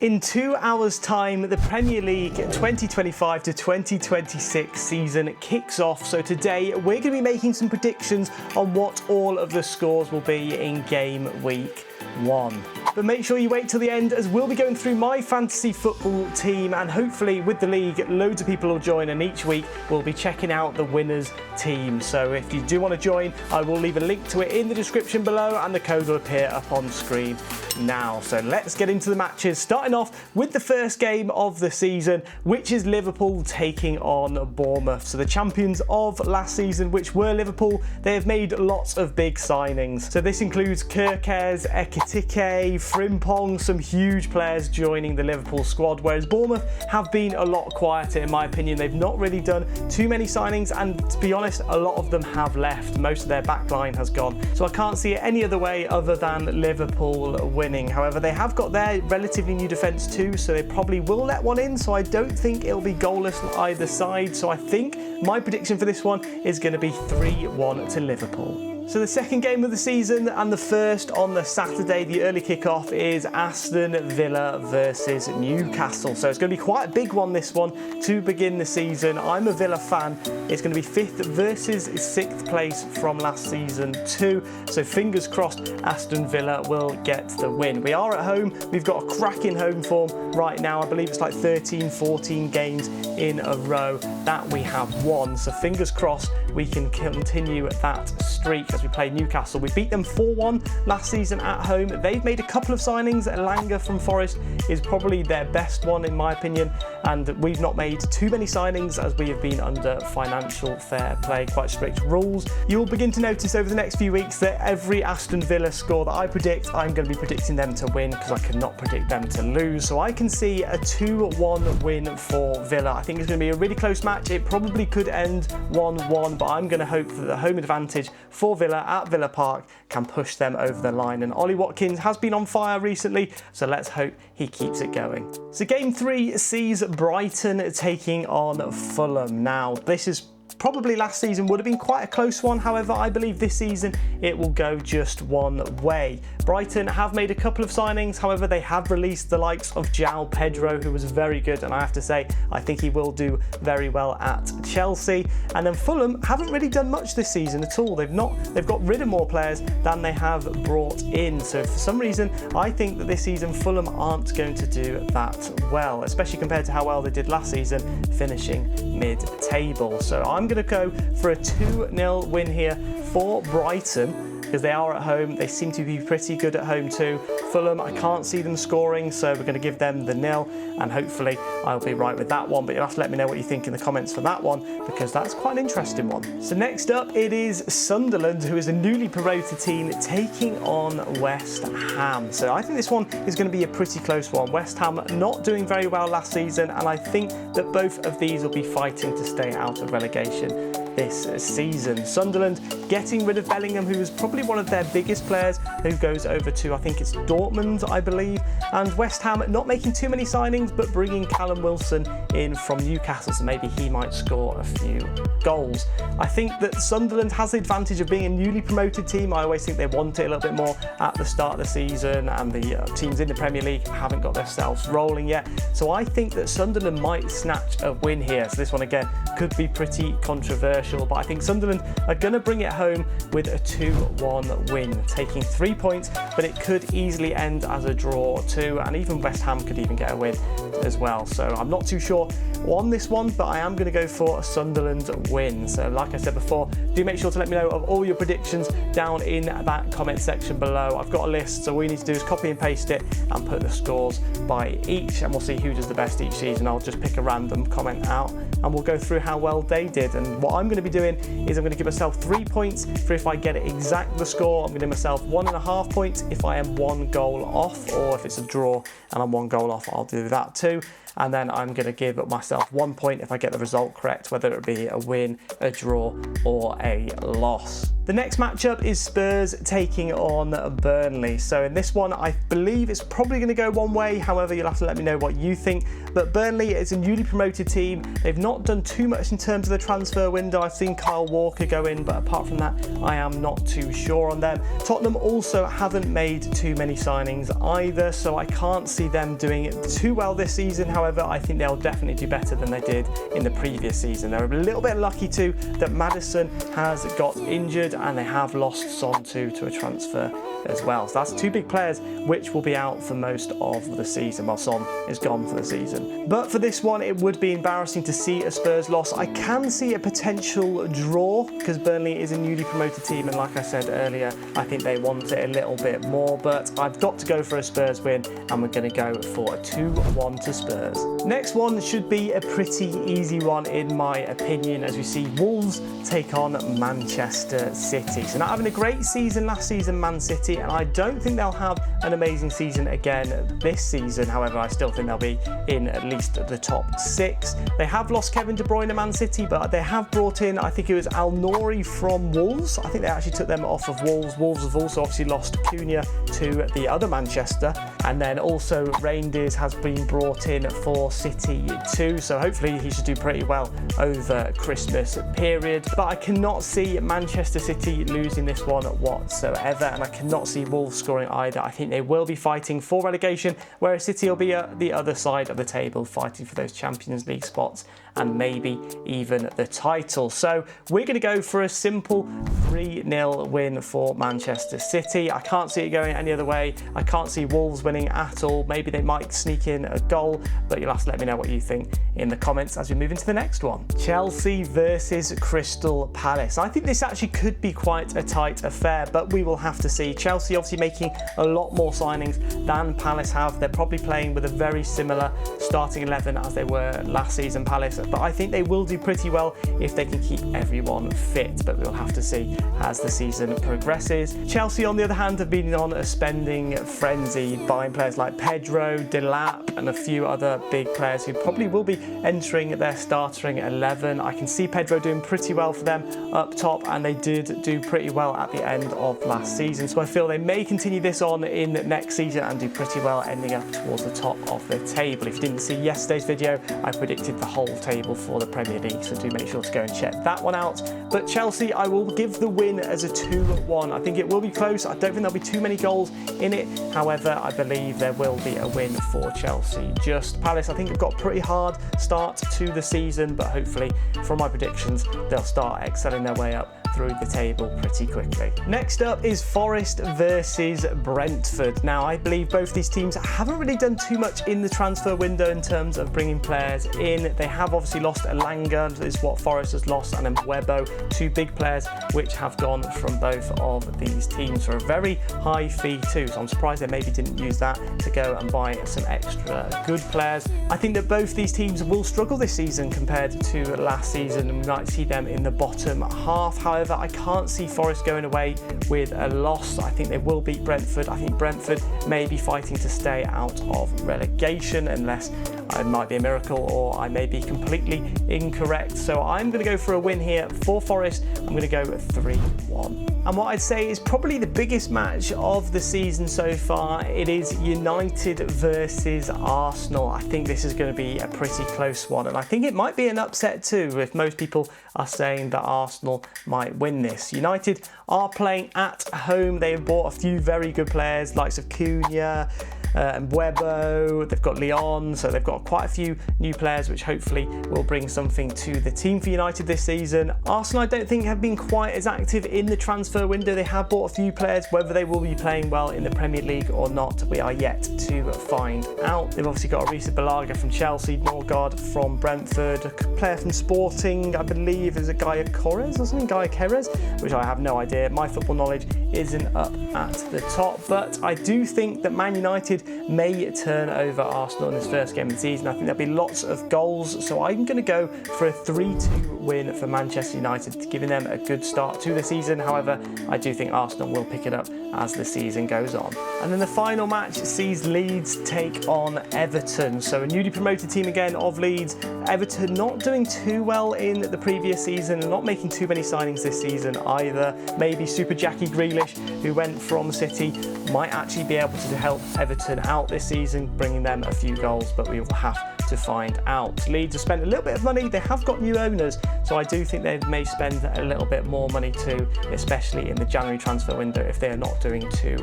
In 2 hours' time, the Premier League 2025 to 2026 season kicks off. So today, we're going to be making some predictions on what all of the scores will be in game week 1. But make sure you wait till the end, as we'll be going through my fantasy football team, and hopefully with the league, loads of people will join, and each week we'll be checking out the winners' team. So if you do want to join, I will leave a link to it in the description below, and the code will appear up on screen now. So let's get into the matches, starting off with the first game of the season, which is Liverpool taking on Bournemouth. So the champions of last season, which were Liverpool, they have made lots of big signings. So this includes Kerkez, Ekitike, Frimpong, some huge players joining the Liverpool squad, whereas Bournemouth have been a lot quieter in my opinion. They've not really done too many signings, and to be honest, a lot of them have left. Most of their back line has gone. So I can't see it any other way other than Liverpool winning. However, they have got their relatively new defence too, so they probably will let one in, so I don't think it'll be goalless on either side. So I think my prediction for this one is going to be 3-1 to Liverpool. So the second game of the season, and the first on the Saturday, the early kickoff, is Aston Villa versus Newcastle. So it's going to be quite a big one, this one, to begin the season. I'm a Villa fan. It's going to be 5th versus 6th place from last season too. So fingers crossed Aston Villa will get the win. We are at home. We've got a cracking home form right now. I believe it's like 13, 14 games in a row that we have won. So fingers crossed we can continue that streak as we play Newcastle. We beat them 4-1 last season at home. They've made a couple of signings. Langer from Forest is probably their best one in my opinion, and we've not made too many signings as we have been under financial fair play, quite strict rules. You'll begin to notice over the next few weeks that every Aston Villa score that I predict, I'm going to be predicting them to win because I cannot predict them to lose. So I can see a 2-1 win for Villa. I think it's going to be a really close match. It probably could end 1-1, but I'm going to hope that the home advantage for Villa at Villa Park can push them over the line. And Ollie Watkins has been on fire recently, so let's hope he keeps it going. So game 3 sees Brighton taking on Fulham. Now, this is probably last season would have been quite a close one. However, I believe this season it will go just one way. Brighton have made a couple of signings. However, they have released the likes of João Pedro, who was very good, and I have to say I think he will do very well at Chelsea. And then Fulham haven't really done much this season at all. They've got rid of more players than they have brought in. So for some reason, I think that this season Fulham aren't going to do that well, especially compared to how well they did last season, finishing mid-table. So I'm going to go for a 2-0 win here for Brighton, because they are at home. They seem to be pretty good at home too. Fulham, I can't see them scoring, so we're going to give them the 0, and hopefully I'll be right with that one. But you'll have to let me know what you think in the comments for that one, because that's quite an interesting one. So next up, it is Sunderland, who is a newly promoted team, taking on West Ham. So I think this one is going to be a pretty close one. West Ham not doing very well last season, and I think that both of these will be fighting to stay out of relegation this season. Sunderland getting rid of Bellingham, who is probably one of their biggest players, who goes over to, I think it's Dortmund, I believe. And West Ham not making too many signings, but bringing Callum Wilson in from Newcastle, so maybe he might score a few goals. I think that Sunderland has the advantage of being a newly promoted team. I always think they want it a little bit more at the start of the season, and the teams in the Premier League haven't got themselves rolling yet. So I think that Sunderland might snatch a win here. So this one again could be pretty controversial, but I think Sunderland are going to bring it home with a 2-1 win, taking 3 points, but it could easily end as a draw too, and even West Ham could even get a win as well. So I'm not too sure on this one, but I am going to go for a Sunderland win. So like I said before, do make sure to let me know of all your predictions down in that comment section below. I've got a list, so all you need to do is copy and paste it and put the scores by each, and we'll see who does the best each season. I'll just pick a random comment out and we'll go through how well they did. And what I'm going to be doing is I'm going to give myself 3 points for if I get it exact the score. I'm going to give myself 1.5 points if I am 1 goal off, or if it's a draw and I'm 1 goal off, I'll do that too. and then I'm going to give myself 1 point if I get the result correct, whether it be a win, a draw, or a loss. The next matchup is Spurs taking on Burnley. So in this one, I believe it's probably going to go one way. However, you'll have to let me know what you think. But Burnley is a newly promoted team. They've not done too much in terms of the transfer window. I've seen Kyle Walker go in, but apart from that, I am not too sure on them. Tottenham also haven't made too many signings either, so I can't see them doing it too well this season. However, I think they'll definitely do better than they did in the previous season. They're a little bit lucky too that Maddison has got injured and they have lost Son to a transfer as well. So that's two big players which will be out for most of the season, while Son is gone for the season. But for this one, it would be embarrassing to see a Spurs loss. I can see a potential draw because Burnley is a newly promoted team, and like I said earlier, I think they want it a little bit more, but I've got to go for a Spurs win, and we're going to go for a 2-1 to Spurs. Next one should be a pretty easy one in my opinion, as we see Wolves take on Manchester City. So not having a great season last season, Man City, and I don't think they'll have an amazing season again this season. However, I still think they'll be in at least the top 6. They have lost Kevin De Bruyne to Man City, but they have brought in, I think it was Al Nouri from Wolves. I think they actually took them off of Wolves. Wolves have also obviously lost Cunha to the other Manchester, and then also Reindeers has been brought in for City too, so hopefully he should do pretty well over Christmas period. But I cannot see Manchester City losing this one whatsoever, and I cannot see Wolves scoring either. I think they will be fighting for relegation, whereas City will be at the other side of the table fighting for those Champions League spots and maybe even the title. So we're going to go for a simple 3-0 win for Manchester City. I can't see it going any other way. I can't see Wolves winning at all. Maybe they might sneak in a goal, but you'll have to let me know what you think in the comments as we move into the next one. Chelsea versus Crystal Palace. I think this actually could be quite a tight affair, but we will have to see. Chelsea obviously making a lot more signings than Palace have. They're probably playing with a very similar starting 11 as they were last season, Palace, but I think they will do pretty well if they can keep everyone fit, but we'll have to see as the season progresses. Chelsea, on the other hand, have been on a spending frenzy, buying players like Pedro, Delap, and a few other big players who probably will be entering their starting 11. I can see Pedro doing pretty well for them up top, and they did do pretty well at the end of last season, so I feel they may continue this on in next season and do pretty well, ending up towards the top of the table. If you didn't see yesterday's video, I predicted the whole table for the Premier League, so do make sure to go and check that one out. But Chelsea, I will give the win as a 2-1. I think it will be close. I don't think there'll be too many goals in it. However, I believe there will be a win for Chelsea. Just Palace, I think, have got a pretty hard start to the season, but hopefully, from my predictions, they'll start excelling their way up through the table pretty quickly. Next up is Forest versus Brentford. Now, I believe both these teams haven't really done too much in the transfer window in terms of bringing players in. They have obviously lost Elanga, is what Forest has lost, and Mbeumo, two big players which have gone from both of these teams for a very high fee too. So I'm surprised they maybe didn't use that to go and buy some extra good players. I think that both these teams will struggle this season compared to last season, and we might see them in the bottom half. However, I can't see Forest going away with a loss. I think they will beat Brentford. I think Brentford may be fighting to stay out of relegation, unless it might be a miracle or I may be completely incorrect. So I'm going to go for a win here for Forest. I'm going to go 3-1. And what I'd say is probably the biggest match of the season so far. It is United versus Arsenal. I think this is going to be a pretty close one, and I think it might be an upset too, if most people are saying that Arsenal might win this. United are playing at home. They've bought a few very good players, likes of Cunha, and Mbeumo. They've got Leon, so they've got quite a few new players which hopefully will bring something to the team for United this season. Arsenal, I don't think, have been quite as active in the transfer window. They have bought a few players. Whether they will be playing well in the Premier League or not, we are yet to find out. They've obviously got Arisa Balaga from Chelsea, Norgard from Brentford, a player from Sporting, I believe is a Gaia Corres or something, Gaia Keres, which I have no idea. My football knowledge isn't up at the top, but I do think that Man United may turn over Arsenal in this first game of the season. I think there'll be lots of goals, so I'm going to go for a 3-2 win for Manchester United, giving them a good start to the season. However, I do think Arsenal will pick it up as the season goes on. And then the final match match sees Leeds take on Everton. So a newly promoted team again of Leeds. Everton not doing too well in the previous season and not making too many signings this season either. Maybe Super Jackie Grealish, who went from City, might actually be able to help Everton out this season, bringing them a few goals, but we will have to find out. Leeds have spent a little bit of money. They have got new owners, so I do think they may spend a little bit more money too, especially in the January transfer window if they are not doing too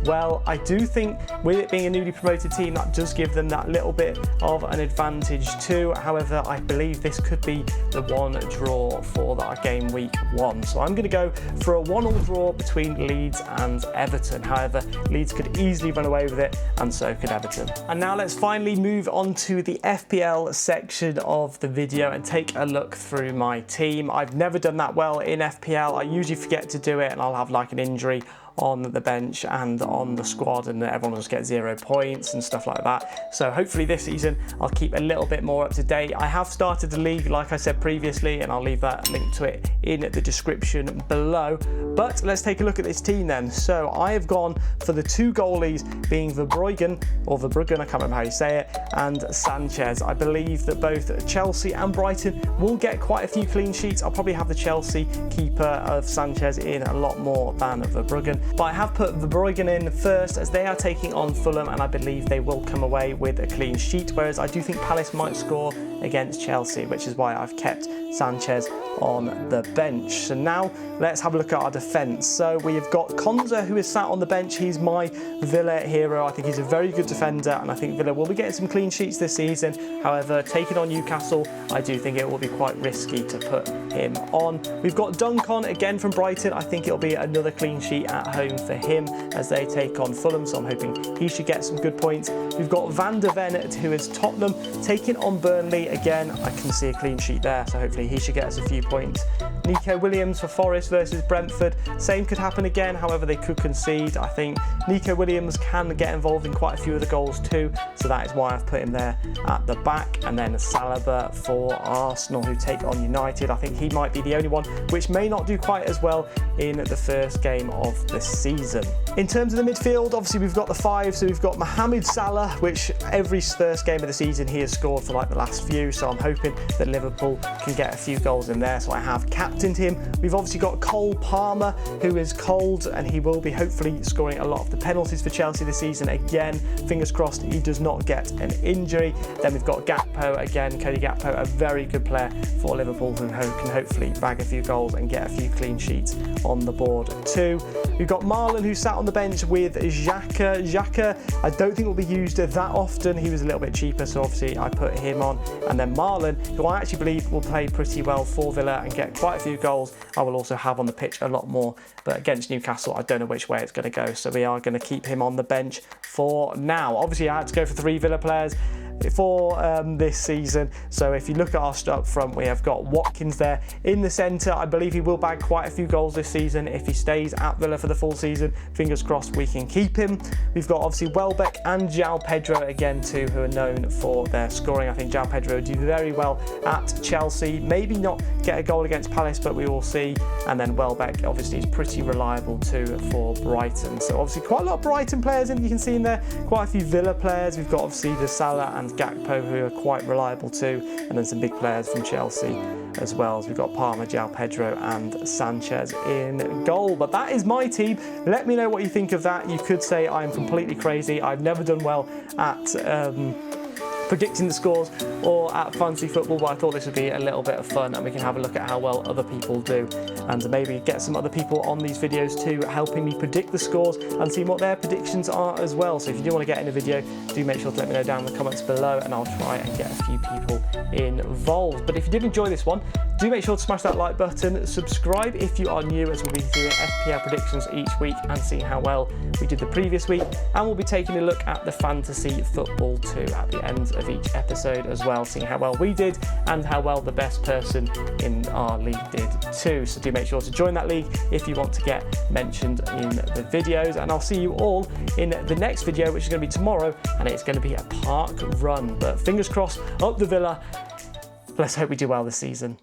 well. I do think with it being a newly promoted team, that does give them that little bit of an advantage too. However, I believe this could be the one draw for that game week 1. So I'm going to go for a 1-1 draw between Leeds and Everton. However, Leeds could easily run away with it, and so could Everton. And now let's finally move on to the FPL section of the video and take a look through my team. I've never done that well in FPL. I usually forget to do it and I'll have like an injury on the bench and on the squad, and everyone will just get 0 points and stuff like that. So hopefully this season I'll keep a little bit more up to date. I have started the league like I said previously, and I'll leave that link to it in the description below. But let's take a look at this team then. So I have gone for the 2 goalies being Verbruggen, I can't remember how you say it, and Sanchez. I believe that both Chelsea and Brighton will get quite a few clean sheets. I'll probably have the Chelsea keeper of Sanchez in a lot more than Verbruggen. But I have put Verbruggen in first as they are taking on Fulham, and I believe they will come away with a clean sheet, whereas I do think Palace might score against Chelsea, which is why I've kept Sanchez on the bench. So now let's have a look at our defence. So we have got Konza, who is sat on the bench. He's my Villa hero. I think he's a very good defender, and I think Villa will be getting some clean sheets this season. However, taking on Newcastle, I do think it will be quite risky to put him on. We've got Duncan again from Brighton. I think it'll be another clean sheet at home for him as they take on Fulham, so I'm hoping he should get some good points. We've got Van der Ven, who is Tottenham, taking on Burnley. Again, I can see a clean sheet there, so hopefully he should get us a few points. Nico Williams for Forest versus Brentford. Same could happen again, however they could concede. I think Nico Williams can get involved in quite a few of the goals too, so that is why I've put him there at the back. And then Saliba for Arsenal, who take on United. I think he might be the only one which may not do quite as well in the first game of the season. In terms of the midfield, obviously we've got the 5, so we've got Mohamed Salah, which every first game of the season he has scored for like the last few, so I'm hoping that Liverpool can get a few goals in there, so I have captained him. We've obviously got Cole Palmer, who is cold, and he will be hopefully scoring a lot of the penalties for Chelsea this season. Again, fingers crossed he does not get an injury. Then we've got Gakpo again, Cody Gakpo, a very good player for Liverpool, who can hopefully bag a few goals and get a few clean sheets on the board too. We've got Marlon, who sat on the bench with Xhaka. Xhaka, I don't think will be used that often. He was a little bit cheaper, so obviously I put him on. And then Marlon, who I actually believe will play pretty well for Villa and get quite a few goals. I will also have on the pitch a lot more, but against Newcastle, I don't know which way it's going to go, so we are going to keep him on the bench for now. Obviously, I had to go for 3 Villa players for this season. So if you look at our up front, we have got Watkins there in the centre. I believe he will bag quite a few goals this season if he stays at Villa for the full season. Fingers crossed we can keep him. We've got obviously Welbeck and João Pedro again too, who are known for their scoring. I think João Pedro do very well at Chelsea. Maybe not get a goal against Palace, but we will see. And then Welbeck obviously is pretty reliable too for Brighton. So obviously quite a lot of Brighton players in, you can see in there, quite a few Villa players. We've got obviously the Salah and Gakpo, who are quite reliable too, and then some big players from Chelsea as well. So we've got Palmer, João Pedro and Sanchez in goal. But that is my team. Let me know what you think of that. You could say I'm completely crazy. I've never done well at predicting the scores or at fantasy football, but I thought this would be a little bit of fun and we can have a look at how well other people do and maybe get some other people on these videos too, helping me predict the scores and see what their predictions are as well. So if you do want to get in a video, do make sure to let me know down in the comments below and I'll try and get a few people involved. But if you did enjoy this one, do make sure to smash that like button, subscribe if you are new, as we'll be doing FPL predictions each week and seeing how well we did the previous week, and we'll be taking a look at the fantasy football too at the end of each episode as well, seeing how well we did and how well the best person in our league did too. So do make sure to join that league if you want to get mentioned in the videos, and I'll see you all in the next video, which is going to be tomorrow, and it's going to be a park run. But fingers crossed, up the Villa. Let's hope we do well this season.